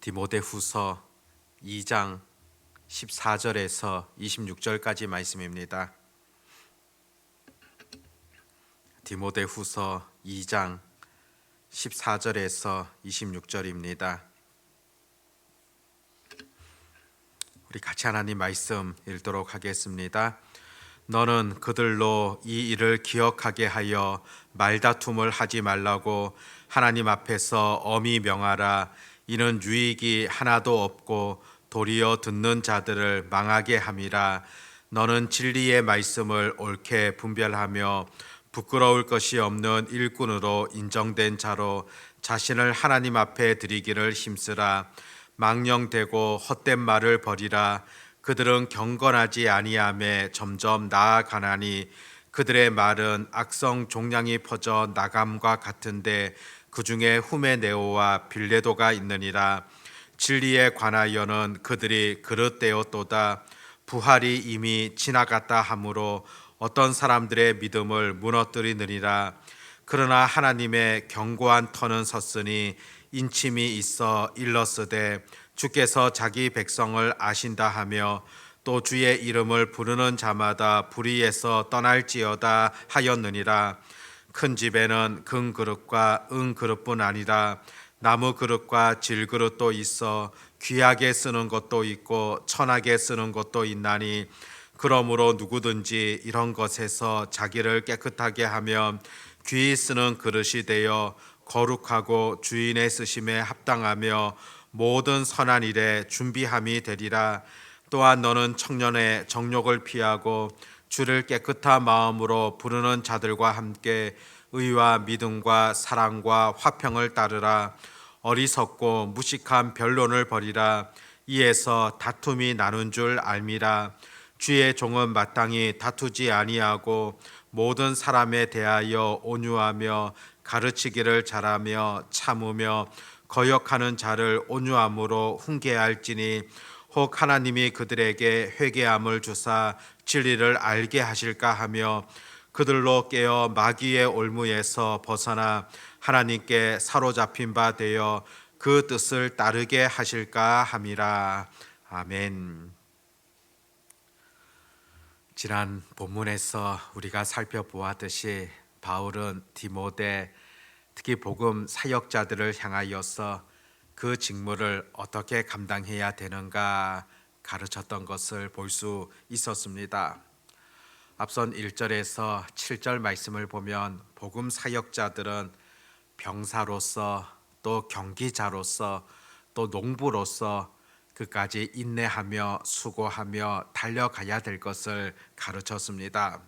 디모데후서 2장 14절에서 26절까지 말씀입니다. 디모데후서 2장 14절에서 26절입니다. 우리 같이 하나님 말씀 읽도록 하겠습니다. 너는 그들로 이 일을 기억하게 하여 말다툼을 하지 말라고 하나님 앞에서 엄히 명하라. 이는 유익이 하나도 없고 도리어 듣는 자들을 망하게 함이라. 너는 진리의 말씀을 옳게 분별하며 부끄러울 것이 없는 일꾼으로 인정된 자로 자신을 하나님 앞에 드리기를 힘쓰라. 망령되고 헛된 말을 버리라. 그들은 경건하지 아니하며 점점 나아가나니 그들의 말은 악성 종양이 퍼져 나감과 같은데 그 중에 후메네오와 빌레도가 있느니라. 진리에 관하여는 그들이 그릇되었도다. 부활이 이미 지나갔다 하므로 어떤 사람들의 믿음을 무너뜨리느니라. 그러나 하나님의 견고한 터는 섰으니 인침이 있어 일렀으되 주께서 자기 백성을 아신다 하며 또 주의 이름을 부르는 자마다 불의에서 떠날지어다 하였느니라. 큰 집에는 금 그릇과 은 그릇뿐 아니라 나무 그릇과 질 그릇도 있어 귀하게 쓰는 것도 있고 천하게 쓰는 것도 있나니 그러므로 누구든지 이런 것에서 자기를 깨끗하게 하면 귀히 쓰는 그릇이 되어 거룩하고 주인의 쓰심에 합당하며 모든 선한 일에 준비함이 되리라. 또한 너는 청년의 정욕을 피하고 주를 깨끗한 마음으로 부르는 자들과 함께 의와 믿음과 사랑과 화평을 따르라. 어리석고 무식한 변론을 버리라. 이에서 다툼이 나는 줄 알미라. 주의 종은 마땅히 다투지 아니하고 모든 사람에 대하여 온유하며 가르치기를 잘하며 참으며 거역하는 자를 온유함으로 훈계할지니 혹 하나님이 그들에게 회개함을 주사 진리를 알게 하실까 하며 그들로 깨어 마귀의 올무에서 벗어나 하나님께 사로잡힌 바 되어 그 뜻을 따르게 하실까 함이라. 아멘. 지난 본문에서 우리가 살펴보았듯이 바울은 디모데, 특히 복음 사역자들을 향하여서 그 직무를 어떻게 감당해야 되는가 가르쳤던 것을 볼 수 있었습니다. 앞선 1절에서 7절 말씀을 보면 복음 사역자들은 병사로서 또 경기자로서 또 농부로서 끝까지 인내하며 수고하며 달려가야 될 것을 가르쳤습니다.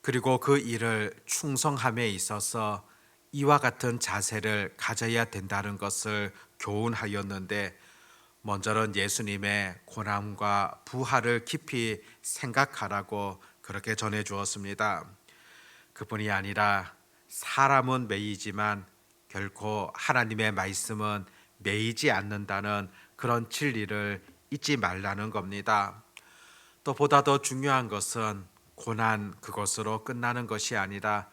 그리고 그 일을 충성함에 있어서 이와 같은 자세를 가져야 된다는 것을 교훈하였는데, 먼저는 예수님의 고난과 부활을 깊이 생각하라고 그렇게 전해 주었습니다. 그뿐이 아니라 사람은 매이지만 결코 하나님의 말씀은 매이지 않는다는 그런 진리를 잊지 말라는 겁니다. 또 보다 더 중요한 것은 고난 그것으로 끝나는 것이 아니라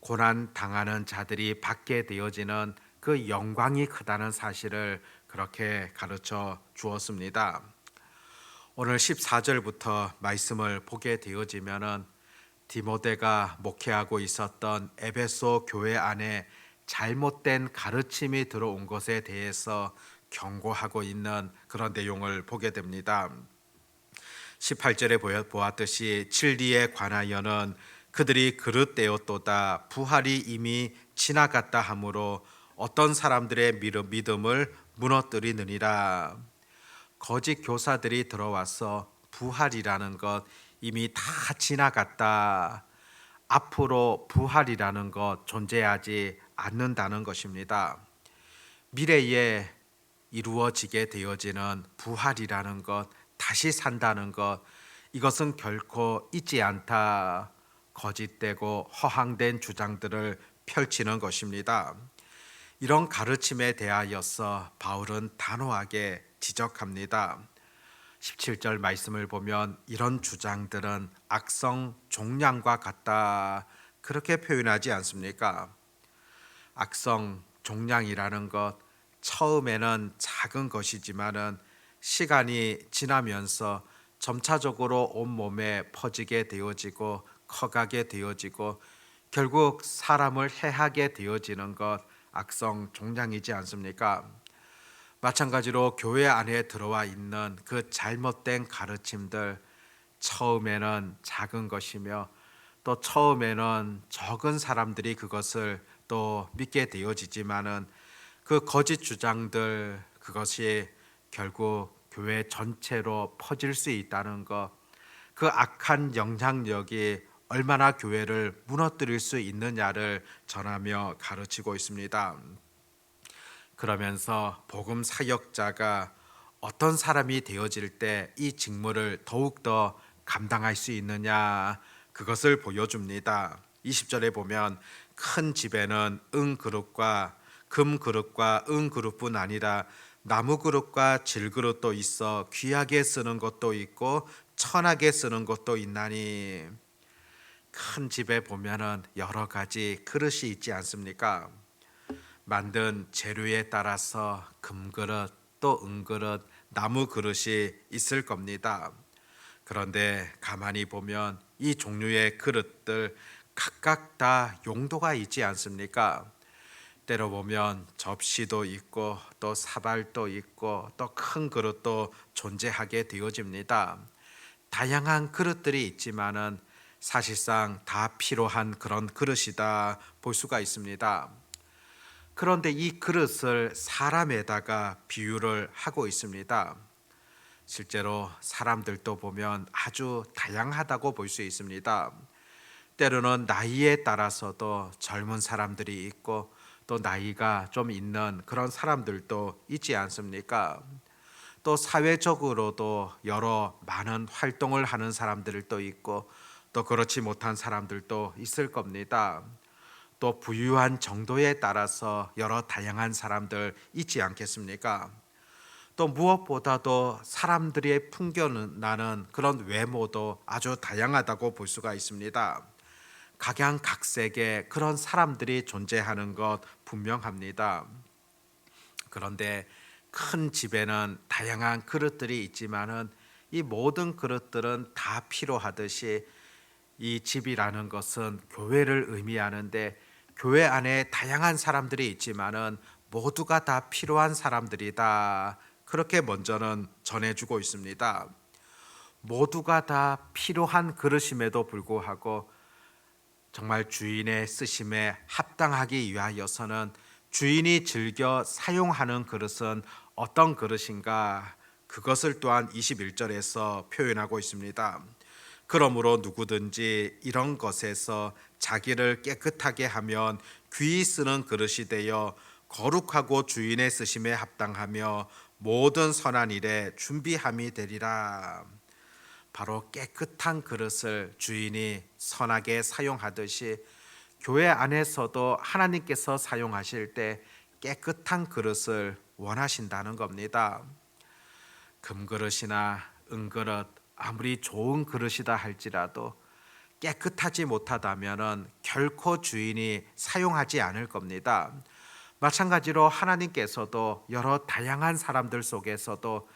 고난 당하는 자들이 받게 되어지는 그 영광이 크다는 사실을 그렇게 가르쳐 주었습니다. 오늘 14절부터 말씀을 보게 되어지면은 디모데가 목회하고 있었던 에베소 교회 안에 잘못된 가르침이 들어온 것에 대해서 경고하고 있는 그런 내용을 보게 됩니다. 18절에 보았듯이 진리에 관하여는 그들이 그릇되었도다. 부활이 이미 지나갔다 하므로 어떤 사람들의 믿음을 무너뜨리느니라. 거짓 교사들이 들어와서 부활이라는 것 이미 다 지나갔다, 앞으로 부활이라는 것 존재하지 않는다는 것입니다. 미래에 이루어지게 되어지는 부활이라는 것, 다시 산다는 것, 이것은 결코 있지 않다. 거짓되고 허황된 주장들을 펼치는 것입니다. 이런 가르침에 대하여서 바울은 단호하게 지적합니다. 17절 말씀을 보면 이런 주장들은 악성 종양과 같다, 그렇게 표현하지 않습니까? 악성 종양이라는 것, 처음에는 작은 것이지만은 시간이 지나면서 점차적으로 온몸에 퍼지게 되어지고 커가게 되어지고 결국 사람을 해하게 되어지는 것, 악성 종양이지 않습니까? 마찬가지로 교회 안에 들어와 있는 그 잘못된 가르침들, 처음에는 작은 것이며 또 처음에는 적은 사람들이 그것을 또 믿게 되어지지만은 그 거짓 주장들, 그것이 결국 교회 전체로 퍼질 수 있다는 것, 그 악한 영향력이 얼마나 교회를 무너뜨릴 수 있느냐를 전하며 가르치고 있습니다. 그러면서 복음 사역자가 어떤 사람이 되어질 때 이 직무를 더욱더 감당할 수 있느냐, 그것을 보여줍니다. 20절에 보면 큰 집에는 은 그릇과 금 그릇과 은 그릇뿐 아니라 나무 그릇과 질 그릇도 있어 귀하게 쓰는 것도 있고 천하게 쓰는 것도 있나니. 큰 집에 보면은 여러 가지 그릇이 있지 않습니까? 만든 재료에 따라서 금그릇 또 은그릇 나무 그릇이 있을 겁니다. 그런데 가만히 보면 이 종류의 그릇들 각각 다 용도가 있지 않습니까? 때로 보면 접시도 있고 또 사발도 있고 또 큰 그릇도 존재하게 되어집니다. 다양한 그릇들이 있지만은 사실상 다 필요한 그런 그릇이다 볼 수가 있습니다. 그런데 이 그릇을 사람에다가 비유를 하고 있습니다. 실제로 사람들도 보면 아주 다양하다고 볼 수 있습니다. 때로는 나이에 따라서도 젊은 사람들이 있고 또 나이가 좀 있는 그런 사람들도 있지 않습니까? 또 사회적으로도 여러 많은 활동을 하는 사람들도 있고 또 그렇지 못한 사람들도 있을 겁니다. 또 부유한 정도에 따라서 여러 다양한 사람들 있지 않겠습니까? 또 무엇보다도 사람들의 풍겨나는 그런 외모도 아주 다양하다고 볼 수가 있습니다. 각양각색의 그런 사람들이 존재하는 것 분명합니다. 그런데 큰 집에는 다양한 그릇들이 있지만은 이 모든 그릇들은 다 필요하듯이 이 집이라는 것은 교회를 의미하는데 교회 안에 다양한 사람들이 있지만은 모두가 다 필요한 사람들이다. 그렇게 먼저는 전해주고 있습니다. 모두가 다 필요한 그릇임에도 불구하고 정말 주인의 쓰심에 합당하기 위하여서는 주인이 즐겨 사용하는 그릇은 어떤 그릇인가? 그것을 또한 21절에서 표현하고 있습니다. 그러므로 누구든지 이런 것에서 자기를 깨끗하게 하면 귀히 쓰는 그릇이 되어 거룩하고 주인의 쓰심에 합당하며 모든 선한 일에 준비함이 되리라. 바로 깨끗한 그릇을 주인이 선하게 사용하듯이 교회 안에서도 하나님께서 사용하실 때 깨끗한 그릇을 원하신다는 겁니다. 금그릇이나 은그릇 아무리 좋은 그릇이다 할지라도 깨끗하지 못하다면 결코 주인이 사용하지 않을 겁니다. 마찬가지로 하나님께서도 여러 다양한 사람들 속에서도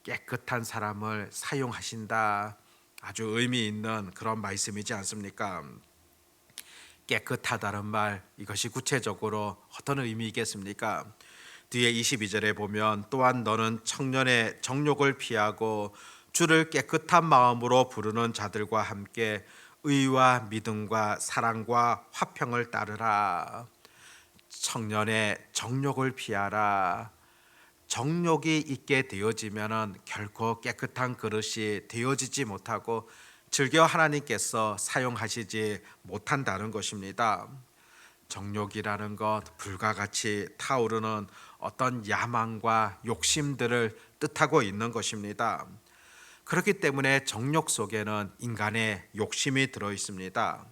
깨끗한 사람을 사용하신다. 아주 의미 있는 그런 말씀이지 않습니까? 깨끗하다는 말, 이것이 구체적으로 어떤 의미이겠습니까? 뒤에 22절에 보면 또한 너는 청년의 정욕을 피하고 주를 깨끗한 마음으로 부르는 자들과 함께 의와 믿음과 사랑과 화평을 따르라. 청년의 정욕을 피하라. 정욕이 있게 되어지면은 결코 깨끗한 그릇이 되어지지 못하고 즐겨 하나님께서 사용하시지 못한다는 것입니다. 정욕이라는 것, 불과 같이 타오르는 어떤 야망과 욕심들을 뜻하고 있는 것입니다. 그렇기 때문에 정욕 속에는 인간의 욕심이 들어 있습니다.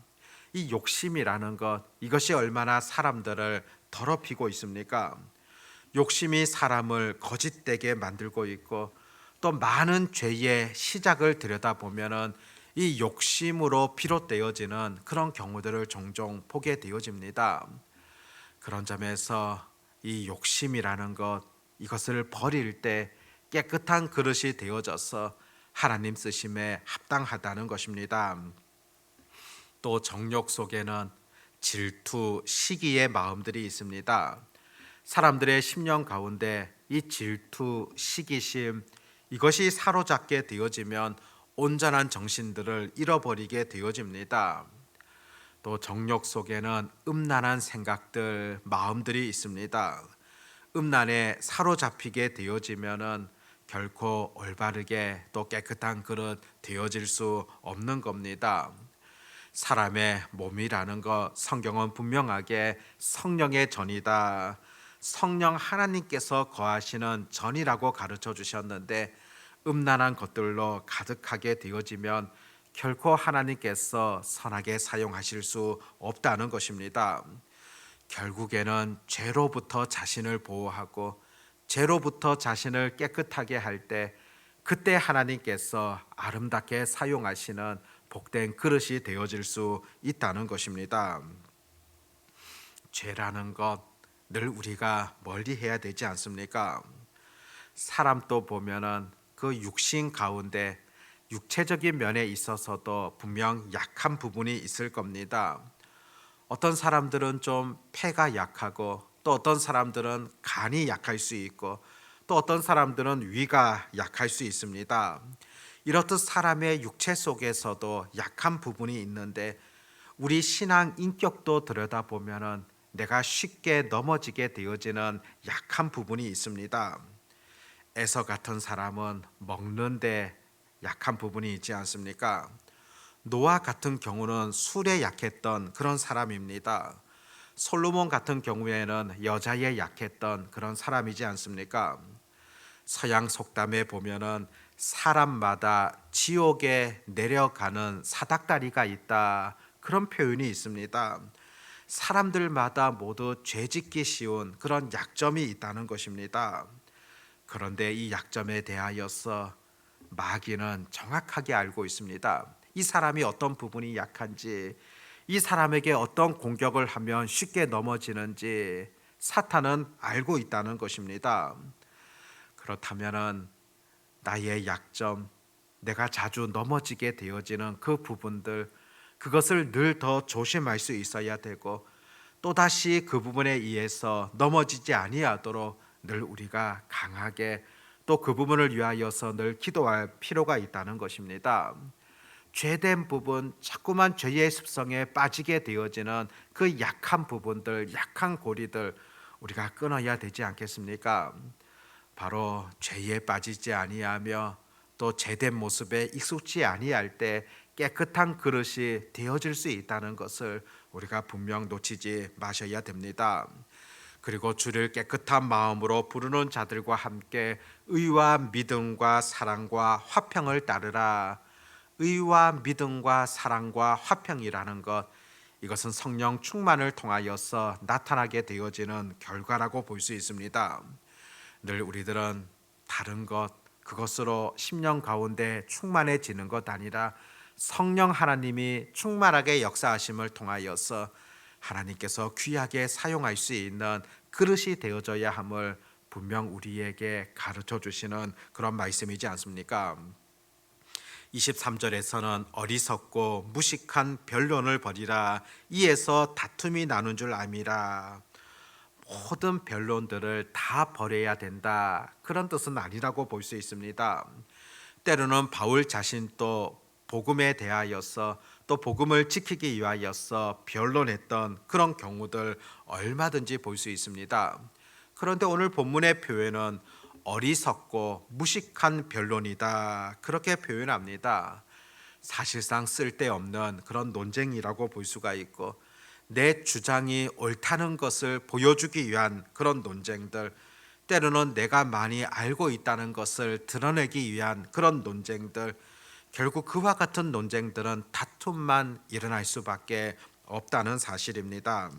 이 욕심이라는 것, 이것이 얼마나 사람들을 더럽히고 있습니까? 욕심이 사람을 거짓되게 만들고 있고 또 많은 죄의 시작을 들여다보면은 이 욕심으로 비롯되어지는 그런 경우들을 종종 보게 되어집니다. 그런 점에서 이 욕심이라는 것, 이것을 버릴 때 깨끗한 그릇이 되어져서 하나님 쓰심에 합당하다는 것입니다. 또 정욕 속에는 질투, 시기의 마음들이 있습니다. 사람들의 심령 가운데 이 질투, 시기심 이것이 사로잡게 되어지면 온전한 정신들을 잃어버리게 되어집니다. 또 정욕 속에는 음란한 생각들, 마음들이 있습니다. 음란에 사로잡히게 되어지면은 결코 올바르게 또 깨끗한 그릇 되어질 수 없는 겁니다. 사람의 몸이라는 것 성경은 분명하게 성령의 전이다. 성령 하나님께서 거하시는 전이라고 가르쳐 주셨는데 음란한 것들로 가득하게 되어지면 결코 하나님께서 선하게 사용하실 수 없다는 것입니다. 결국에는 죄로부터 자신을 보호하고 죄로부터 자신을 깨끗하게 할 때 그때 하나님께서 아름답게 사용하시는 복된 그릇이 되어질 수 있다는 것입니다. 죄라는 것 늘 우리가 멀리 해야 되지 않습니까? 사람도 보면은 그 육신 가운데 육체적인 면에 있어서도 분명 약한 부분이 있을 겁니다. 어떤 사람들은 좀 폐가 약하고 또 어떤 사람들은 간이 약할 수 있고 또 어떤 사람들은 위가 약할 수 있습니다. 이렇듯 사람의 육체 속에서도 약한 부분이 있는데 우리 신앙 인격도 들여다보면은 내가 쉽게 넘어지게 되어지는 약한 부분이 있습니다. 에서 같은 사람은 먹는데 약한 부분이 있지 않습니까? 노아 같은 경우는 술에 약했던 그런 사람입니다. 솔로몬 같은 경우에는 여자에 약했던 그런 사람이지 않습니까? 서양 속담에 보면은 사람마다 지옥에 내려가는 사닥다리가 있다. 그런 표현이 있습니다. 사람들마다 모두 죄짓기 쉬운 그런 약점이 있다는 것입니다. 그런데 이 약점에 대하여서 마귀는 정확하게 알고 있습니다. 이 사람이 어떤 부분이 약한지, 이 사람에게 어떤 공격을 하면 쉽게 넘어지는지 사탄은 알고 있다는 것입니다. 그렇다면은 나의 약점, 내가 자주 넘어지게 되어지는 그 부분들, 그것을 늘 더 조심할 수 있어야 되고 또다시 그 부분에 의해서 넘어지지 아니하도록 늘 우리가 강하게 또 그 부분을 위하여서 늘 기도할 필요가 있다는 것입니다. 죄된 부분, 자꾸만 죄의 습성에 빠지게 되어지는 그 약한 부분들, 약한 고리들 우리가 끊어야 되지 않겠습니까? 바로 죄에 빠지지 아니하며 또 죄된 모습에 익숙지 아니할 때 깨끗한 그릇이 되어질 수 있다는 것을 우리가 분명 놓치지 마셔야 됩니다. 그리고 주를 깨끗한 마음으로 부르는 자들과 함께 의와 믿음과 사랑과 화평을 따르라. 의와 믿음과 사랑과 화평이라는 것, 이것은 성령 충만을 통하여서 나타나게 되어지는 결과라고 볼 수 있습니다. 늘 우리들은 다른 것, 그것으로 심령 가운데 충만해지는 것 아니라 성령 하나님이 충만하게 역사하심을 통하여서 하나님께서 귀하게 사용할 수 있는 그릇이 되어져야 함을 분명 우리에게 가르쳐 주시는 그런 말씀이지 않습니까? 23절에서는 어리석고 무식한 변론을 벌이라, 이에서 다툼이 나눈 줄 암이라. 모든 변론들을 다 버려야 된다, 그런 뜻은 아니라고 볼 수 있습니다. 때로는 바울 자신도 복음에 대하여서 또 복음을 지키기 위하여서 변론했던 그런 경우들 얼마든지 볼 수 있습니다. 그런데 오늘 본문의 표현은 어리석고 무식한 변론이다, 그렇게 표현합니다. 사실상 쓸데없는 그런 논쟁이라고 볼 수가 있고 내 주장이 옳다는 것을 보여주기 위한 그런 논쟁들, 때로는 내가 많이 알고 있다는 것을 드러내기 위한 그런 논쟁들, 결국 그와 같은 논쟁들은 다툼만 일어날 수밖에 없다는 사실입니다.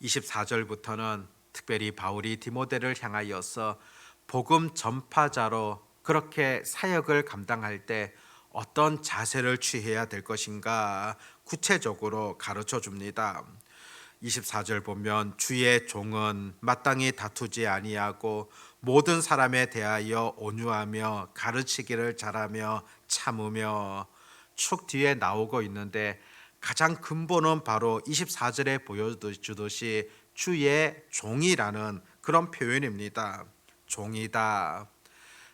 24절부터는 특별히 바울이 디모데를 향하여서 복음 전파자로 그렇게 사역을 감당할 때 어떤 자세를 취해야 될 것인가 구체적으로 가르쳐 줍니다. 24절 보면 주의 종은 마땅히 다투지 아니하고 모든 사람에 대하여 온유하며 가르치기를 잘하며 참으며 쭉 뒤에 나오고 있는데 가장 근본은 바로 24절에 보여주듯이 주의 종이라는 그런 표현입니다. 종이다.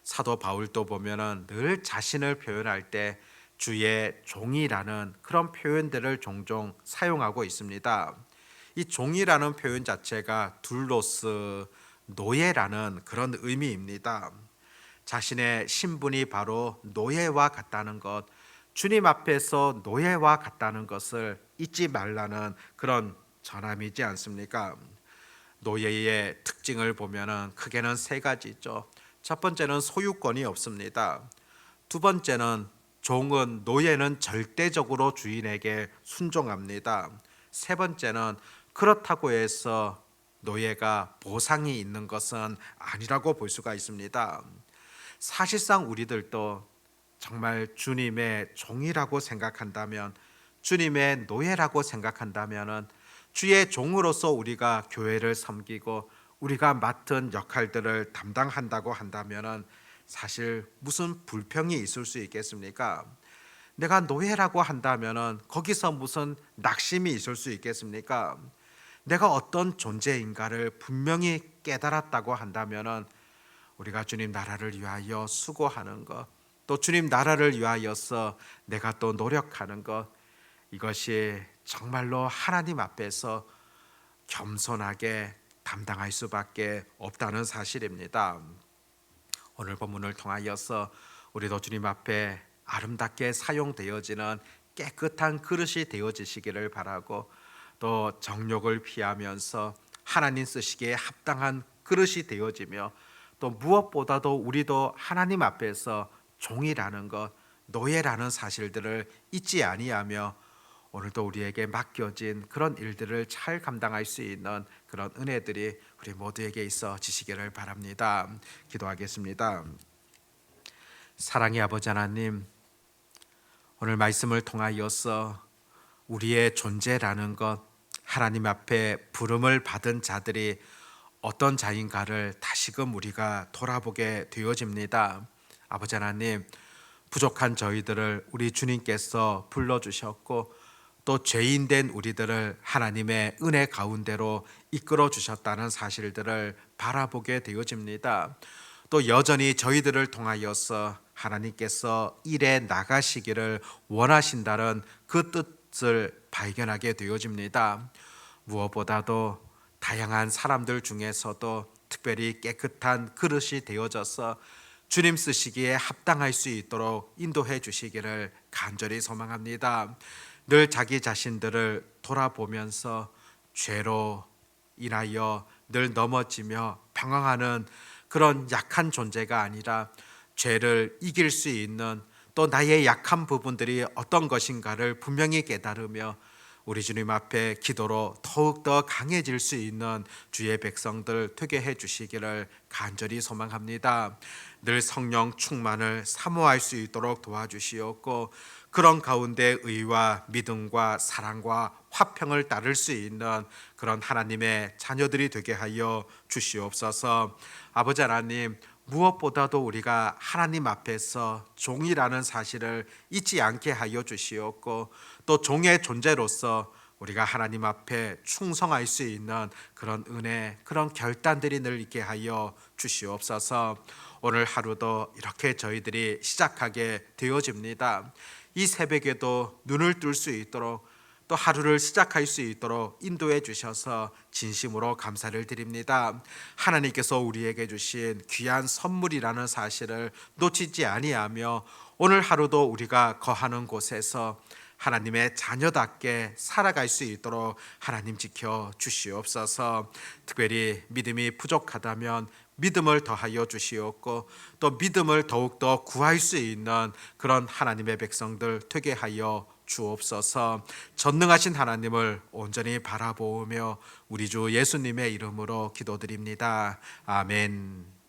사도 바울도 보면은 늘 자신을 표현할 때 주의 종이라는 그런 표현들을 종종 사용하고 있습니다. 이 종이라는 표현 자체가 둘로스 노예라는 그런 의미입니다. 자신의 신분이 바로 노예와 같다는 것, 주님 앞에서 노예와 같다는 것을 잊지 말라는 그런 전함이지 않습니까? 노예의 특징을 보면은 크게는 세 가지 있죠. 첫 번째는 소유권이 없습니다. 두 번째는 종은 노예는 절대적으로 주인에게 순종합니다. 세 번째는 그렇다고 해서 노예가 보상이 있는 것은 아니라고 볼 수가 있습니다. 사실상 우리들도 정말 주님의 종이라고 생각한다면, 주님의 노예라고 생각한다면 주의 종으로서 우리가 교회를 섬기고 우리가 맡은 역할들을 담당한다고 한다면 사실 무슨 불평이 있을 수 있겠습니까? 내가 노예라고 한다면 거기서 무슨 낙심이 있을 수 있겠습니까? 내가 어떤 존재인가를 분명히 깨달았다고 한다면 우리가 주님 나라를 위하여 수고하는 것, 또 주님 나라를 위하여서 내가 또 노력하는 것, 이것이 정말로 하나님 앞에서 겸손하게 감당할 수밖에 없다는 사실입니다. 오늘 본문을 통하여서 우리도 주님 앞에 아름답게 사용되어지는 깨끗한 그릇이 되어지시기를 바라고, 또 정욕을 피하면서 하나님 쓰시기에 합당한 그릇이 되어지며, 또 무엇보다도 우리도 하나님 앞에서 종이라는 것, 노예라는 사실들을 잊지 아니하며 오늘도 우리에게 맡겨진 그런 일들을 잘 감당할 수 있는 그런 은혜들이 우리 모두에게 있어 지시기를 바랍니다. 기도하겠습니다. 사랑의 아버지 하나님, 오늘 말씀을 통하여서 우리의 존재라는 것, 하나님 앞에 부름을 받은 자들이 어떤 자인가를 다시금 우리가 돌아보게 되어집니다. 아버지 하나님, 부족한 저희들을 우리 주님께서 불러주셨고, 또 죄인된 우리들을 하나님의 은혜 가운데로 이끌어 주셨다는 사실들을 바라보게 되어집니다. 또 여전히 저희들을 통하여서 하나님께서 일에 나가시기를 원하신다는 그 뜻을 발견하게 되어집니다. 무엇보다도 다양한 사람들 중에서도 특별히 깨끗한 그릇이 되어져서 주님 쓰시기에 합당할 수 있도록 인도해 주시기를 간절히 소망합니다. 늘 자기 자신들을 돌아보면서 죄로 인하여 늘 넘어지며 방황하는 그런 약한 존재가 아니라 죄를 이길 수 있는, 또 나의 약한 부분들이 어떤 것인가를 분명히 깨달으며 우리 주님 앞에 기도로 더욱더 강해질 수 있는 주의 백성들 되게 해 주시기를 간절히 소망합니다. 늘 성령 충만을 사모할 수 있도록 도와주시옵고, 그런 가운데 의와 믿음과 사랑과 화평을 따를 수 있는 그런 하나님의 자녀들이 되게 하여 주시옵소서. 아버지 하나님, 무엇보다도 우리가 하나님 앞에서 종이라는 사실을 잊지 않게 하여 주시옵고, 또 종의 존재로서 우리가 하나님 앞에 충성할 수 있는 그런 은혜, 그런 결단들이 늘 있게 하여 주시옵소서. 오늘 하루도 이렇게 저희들이 시작하게 되어집니다. 이 새벽에도 눈을 뜰 수 있도록, 또 하루를 시작할 수 있도록 인도해 주셔서 진심으로 감사를 드립니다. 하나님께서 우리에게 주신 귀한 선물이라는 사실을 놓치지 아니하며 오늘 하루도 우리가 거하는 곳에서 하나님의 자녀답게 살아갈 수 있도록 하나님 지켜 주시옵소서. 특별히 믿음이 부족하다면 믿음을 더하여 주시옵고, 또 믿음을 더욱더 구할 수 있는 그런 하나님의 백성들 되게 하여 주옵소서. 전능하신 하나님을 온전히 바라보며 우리 주 예수님의 이름으로 기도드립니다. 아멘.